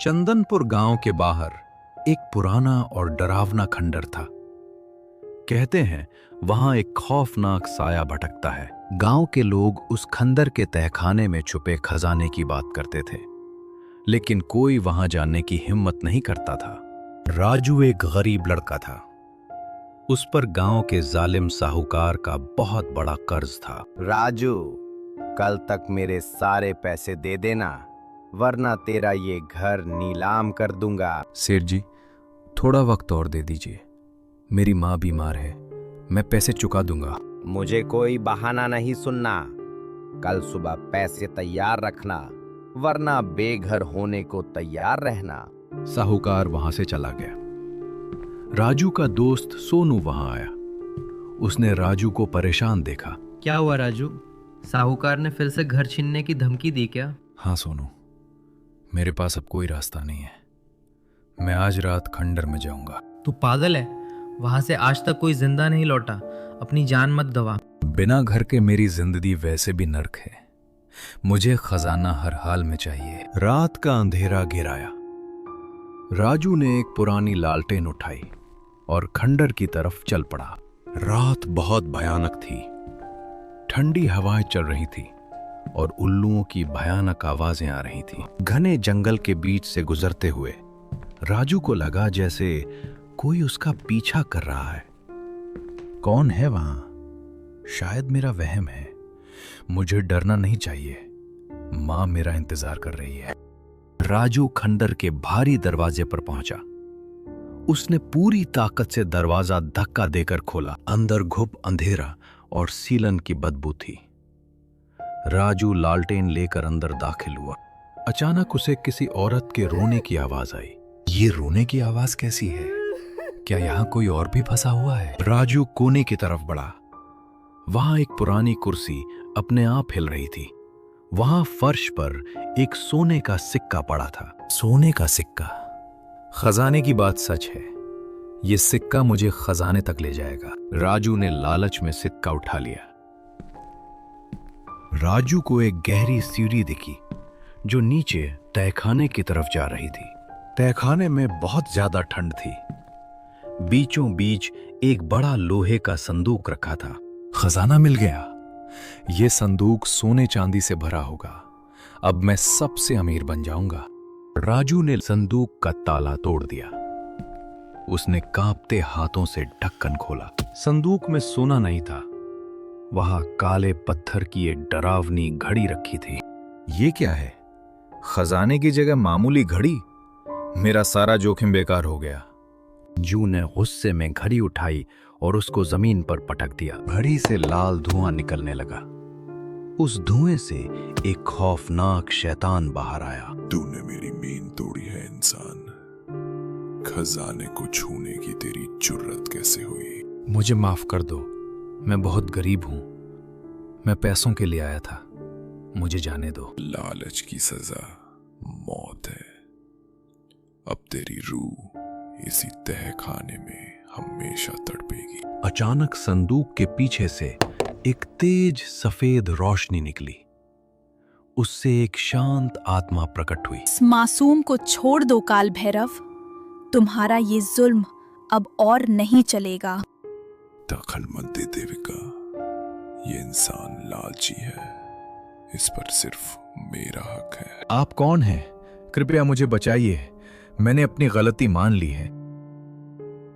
चंदनपुर गांव के बाहर एक पुराना और डरावना खंडर था। कहते हैं वहां एक खौफनाक साया भटकता है। गांव के लोग उस खंडर के तहखाने में छुपे खजाने की बात करते थे, लेकिन कोई वहां जाने की हिम्मत नहीं करता था। राजू एक गरीब लड़का था। उस पर गांव के जालिम साहूकार का बहुत बड़ा कर्ज था। राजू, कल तक मेरे सारे पैसे दे देना, वरना तेरा ये घर नीलाम कर दूंगा। सेठ जी, थोड़ा वक्त और दे दीजिए। मेरी माँ बीमार है, मैं पैसे चुका दूंगा। मुझे कोई बहाना नहीं सुनना। कल सुबह पैसे तैयार रखना, वरना बेघर होने को तैयार रहना। साहूकार वहां से चला गया। राजू का दोस्त सोनू वहां आया। उसने राजू को परेशान देखा। क्या हुआ राजू? साहूकार ने फिर से घर छीनने की धमकी दी क्या? हाँ सोनू, मेरे पास अब कोई रास्ता नहीं है। मैं आज रात खंडर में जाऊंगा। तू पागल है? वहां से आज तक कोई जिंदा नहीं लौटा। अपनी जान मत गवा। बिना घर के मेरी जिंदगी वैसे भी नर्क है। मुझे खजाना हर हाल में चाहिए। रात का अंधेरा घिर आया। राजू ने एक पुरानी लालटेन उठाई और खंडर की तरफ चल पड़ा। रात बहुत भयानक थी। ठंडी हवाएं चल रही थी और उल्लुओं की भयानक आवाजें आ रही थीं। घने जंगल के बीच से गुजरते हुए राजू को लगा जैसे कोई उसका पीछा कर रहा है। कौन है वहां? शायद मेरा वहम है। मुझे डरना नहीं चाहिए। मां मेरा इंतजार कर रही है। राजू खंडर के भारी दरवाजे पर पहुंचा। उसने पूरी ताकत से दरवाजा धक्का देकर खोला। अंदर घुप अंधेरा और सीलन की बदबू थी। राजू लालटेन लेकर अंदर दाखिल हुआ। अचानक उसे किसी औरत के रोने की आवाज आई। ये रोने की आवाज कैसी है? क्या यहां कोई और भी फंसा हुआ है? राजू कोने की तरफ बढ़ा। वहां एक पुरानी कुर्सी अपने आप हिल रही थी। वहां फर्श पर एक सोने का सिक्का पड़ा था। सोने का सिक्का? खजाने की बात सच है। यह सिक्का मुझे खजाने तक ले जाएगा। राजू ने लालच में सिक्का उठा लिया। राजू को एक गहरी सीढ़ी दिखी जो नीचे तहखाने की तरफ जा रही थी। तहखाने में बहुत ज्यादा ठंड थी। बीचों बीच एक बड़ा लोहे का संदूक रखा था। खजाना मिल गया। यह संदूक सोने चांदी से भरा होगा। अब मैं सबसे अमीर बन जाऊंगा। राजू ने संदूक का ताला तोड़ दिया। उसने कांपते हाथों से ढक्कन खोला। संदूक में सोना नहीं था। वहां काले पत्थर की एक डरावनी घड़ी रखी थी। ये क्या है? खजाने की जगह मामूली घड़ी? मेरा सारा जोखिम बेकार हो गया। जू ने गुस्से में घड़ी उठाई और उसको जमीन पर पटक दिया। घड़ी से लाल धुआं निकलने लगा। उस धुएं से एक खौफनाक शैतान बाहर आया। तूने मेरी नींद तोड़ी है इंसान। खजाने को छूने की तेरी जुर्रत कैसे हुई? मुझे माफ कर दो। मैं बहुत गरीब हूं। मैं पैसों के लिए आया था। मुझे जाने दो। लालच की सजा मौत है। अब तेरी रूह इसी तहखाने में हमेशा तड़पेगी। अचानक संदूक के पीछे से एक तेज सफेद रोशनी निकली। उससे एक शांत आत्मा प्रकट हुई। इस मासूम को छोड़ दो काल भैरव। तुम्हारा ये जुल्म अब और नहीं चलेगा। दखल मत दे देविका। ये इंसान लालची है। इस पर सिर्फ मेरा हक है। आप कौन हैं? कृपया मुझे बचाइए। मैंने अपनी गलती मान ली है।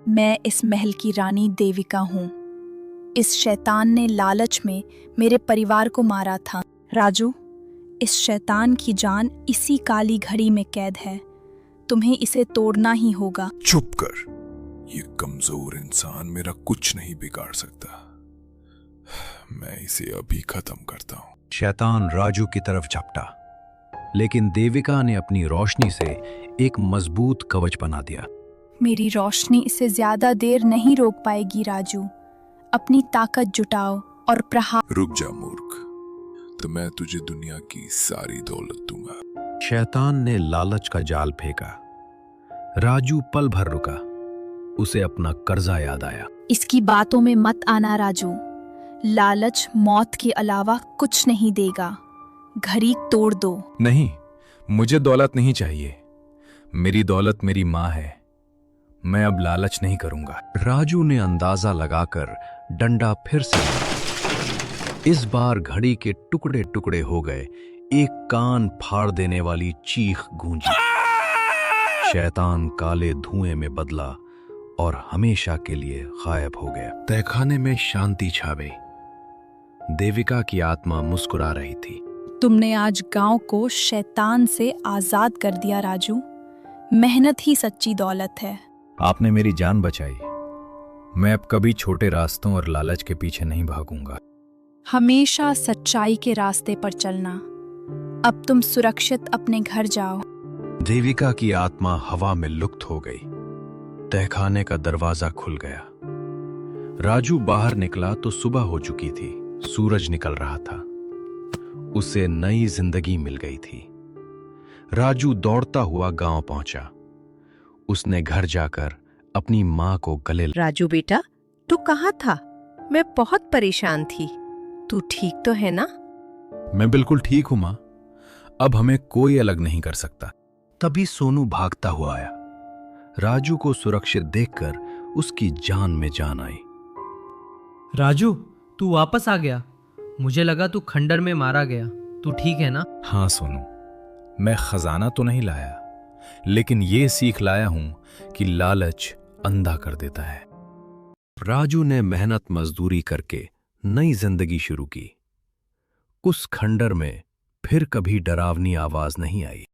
मैं इस महल की रानी देविका हूँ। इस शैतान ने लालच में मेरे परिवार को मारा था। राजू, इस शैतान की जान इसी काली घड़ी में कैद है। तुम्हें इसे तोड़ना ही होगा। चुप कर। ये कमजोर इंसान मेरा कुछ नहीं बिगाड़ सकता। मैं इसे अभी खत्म करता हूँ। शैतान राजू की तरफ झपटा, लेकिन देविका ने अपनी रोशनी से एक मजबूत कवच बना दिया। मेरी रोशनी इसे ज्यादा देर नहीं रोक पाएगी राजू। अपनी ताकत जुटाओ और प्रहार। रुक जा मूर्ख। तो मैं तुझे दुनिया की सारी दौलत दूंगा। शैतान ने लालच का जाल फेंका। राजू पल भर रुका। उसे अपना कर्जा याद आया। इसकी बातों में मत आना राजू। लालच मौत के अलावा कुछ नहीं देगा। घड़ी तोड़ दो। नहीं, मुझे दौलत नहीं चाहिए। मेरी दौलत मेरी माँ है, मैं अब लालच नहीं करूंगा। राजू ने अंदाजा लगाकर डंडा फिर से मारा। इस बार घड़ी के टुकड़े टुकड़े हो गए। एक कान फाड़ देने वाली चीख गूंजी। शैतान काले धुएं में बदला और हमेशा के लिए गायब हो गया। तहखाने में शांति छा गई। देविका की आत्मा मुस्कुरा रही थी। तुमने आज गांव को शैतान से आजाद कर दिया राजू। मेहनत ही सच्ची दौलत है। आपने मेरी जान बचाई। मैं अब कभी छोटे रास्तों और लालच के पीछे नहीं भागूंगा। हमेशा सच्चाई के रास्ते पर चलना। अब तुम सुरक्षित अपने घर जाओ। देविका की आत्मा हवा में लुप्त हो गई। तहखाने का दरवाजा खुल गया। राजू बाहर निकला तो सुबह हो चुकी थी। सूरज निकल रहा था। उसे नई जिंदगी मिल गई थी। राजू दौड़ता हुआ गांव पहुंचा। उसने घर जाकर अपनी मां को गले राजू बेटा, तू कहाँ था? मैं बहुत परेशान थी। तू ठीक तो है ना? मैं बिल्कुल ठीक हूं मां। अब हमें कोई अलग नहीं कर सकता। तभी सोनू भागता हुआ आया। राजू को सुरक्षित देखकर उसकी जान में जान आई। राजू, तू वापस आ गया। मुझे लगा तू खंडर में मारा गया। तू ठीक है ना? हाँ सोनू, मैं खजाना तो नहीं लाया, लेकिन ये सीख लाया हूं कि लालच अंधा कर देता है। राजू ने मेहनत मजदूरी करके नई जिंदगी शुरू की। उस खंडर में फिर कभी डरावनी आवाज नहीं आई।